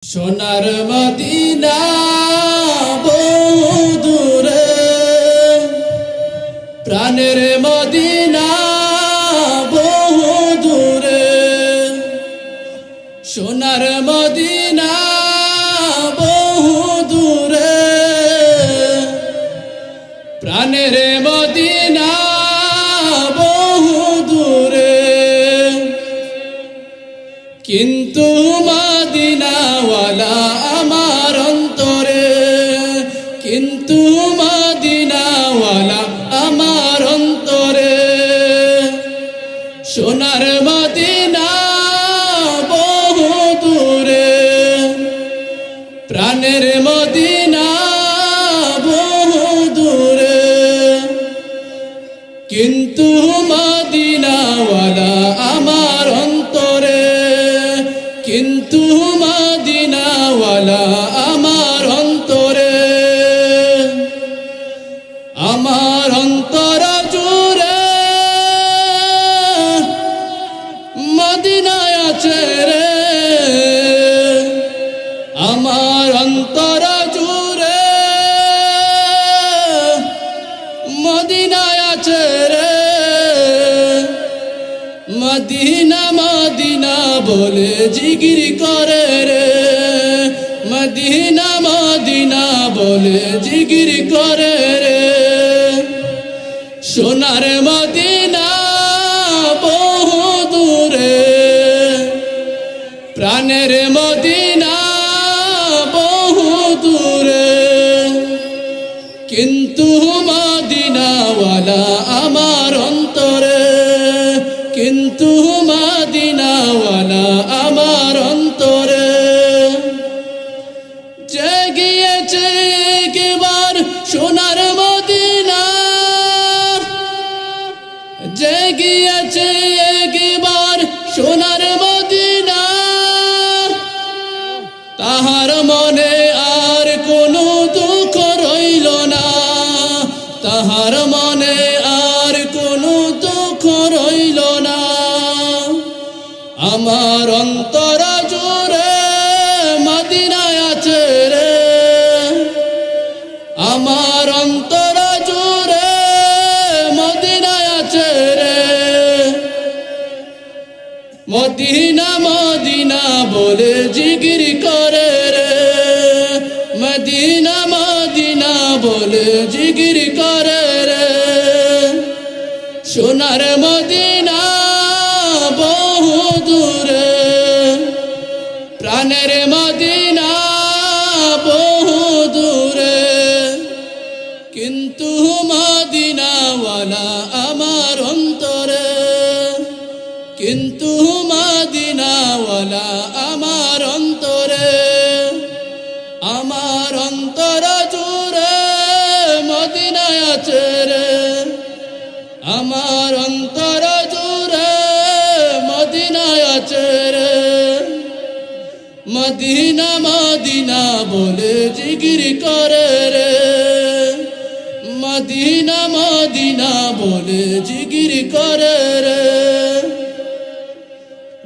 সোনার মদিনা বহু দূরে, প্রাণের মদিনা বহু দূরে। সোনার মদিনা বহু দূরে, প্রাণের মদিনা বহু দূরে। কিন্তু মদিনাওয়ালা আমার অন্তরে, কিন্তু মদিনাওয়ালা আমার অন্তরে। সোনার মদিনা বহু দূরে, প্রাণের মদিনা বহু দূরে। কিন্তু মদিনাওয়ালা আমার অন্তরে, কিন্তু মদিনাওয়ালা আমার অন্তরে। আমার অন্তর জুড়ে মদিনায় আছে রে, আমার অন্তর জুড়ে মদিনায় আছে রে। মদিনা মদিনা বলে জিগির করে রে, মদিনা মদিনা বলে জিগির করে রে। সোনার মদিনা বহু দূরে, প্রাণের মদিনা বহু দূরে। কিন্তু মদিনাওয়ালা আমার অন্তরে, কিন্তু মদিনাওয়ালা আমার অন্তরে। যে গিয়েছে একবার সোনার মদিনা, যে গিয়েছে একবার সোনার মদিনা, তাহার মনে আর কোনো দুঃখ রইল না, তাহার মনে আর কোনো দুঃখ রইল না। আমার অন্তর জুড়ে মদিনায় আছে রে, আমার অন্তর জুড়ে মদিনায় আছে রে। মদিনা মদিনা বলে জিগির করে রে, মদিনা মদিনা বলে জিগির করে রে। সোনার মদিনা বহু দূরে, প্রাণের মদিনা বহু দূরে। কিন্তু মদিনাওয়ালা আমার অন্তরে, কিন্তু মদিনাওয়ালা আমার অন্তরে। আমার অন্তর জুড়ে মদিনায় আছে রে, আমার অন্তর জুড়ে মদিনায় আছে রে। মদিনা মদিনা বলে জিগির করে রে, মদিনা মদিনা বলে জিগির করে রে।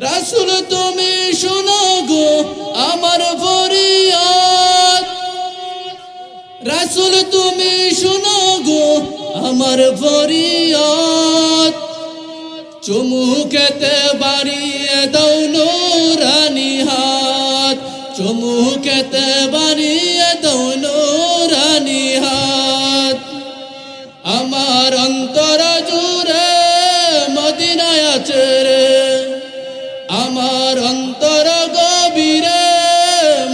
রাসূল তুমি শোনো গো আমার ফরিয়াদ, রাসূল তুমি শোনো গো আমার ফরিয়াদ। চুমুকেতে বাড়িয়ে দাও নূরানি হাত, চুমুকেতে বাড়িয়ে দাও নূরানি হাত। আমার অন্তর জুড়ে মদিনায় আছে রে, আমার অন্তর গভীরে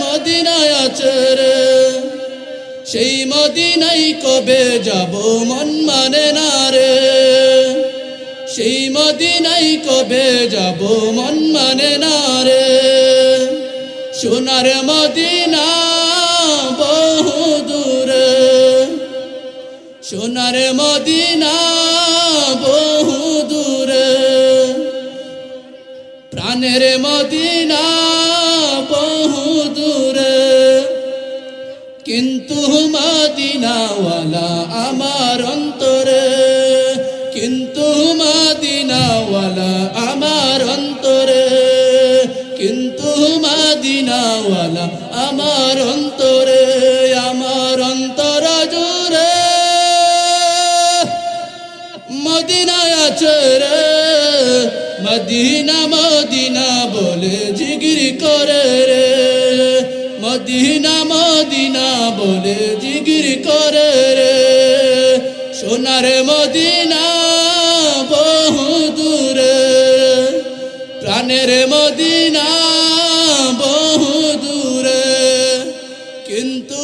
মদিনায় আছে রে। সেই মদিনায় কবে যাব মন মানে না রে, সেই মদিনায় কবে যাব মন মানে না রে। সোনার মদিনা বহু দূরে, সোনার মদিনা বহু দূরে, প্রাণের মদিনা বহু দূরে। কিন্তু মদিনাওয়ালা আমার অন্তরে, কিন্তু মদিনাওয়ালা আমার অন্তরে। কিন্তু মদিনা মদিনাওয়ালা আমার অন্তর জুড়ে মদিনায় আছে রে মদিনা মদিনা বলে জিগির করে রে মদিনা মদিনা বলে জিগির করে রে সোনার মদিনা বহু দূরে প্রাণের মদিনা বহু দূরে কিন্তু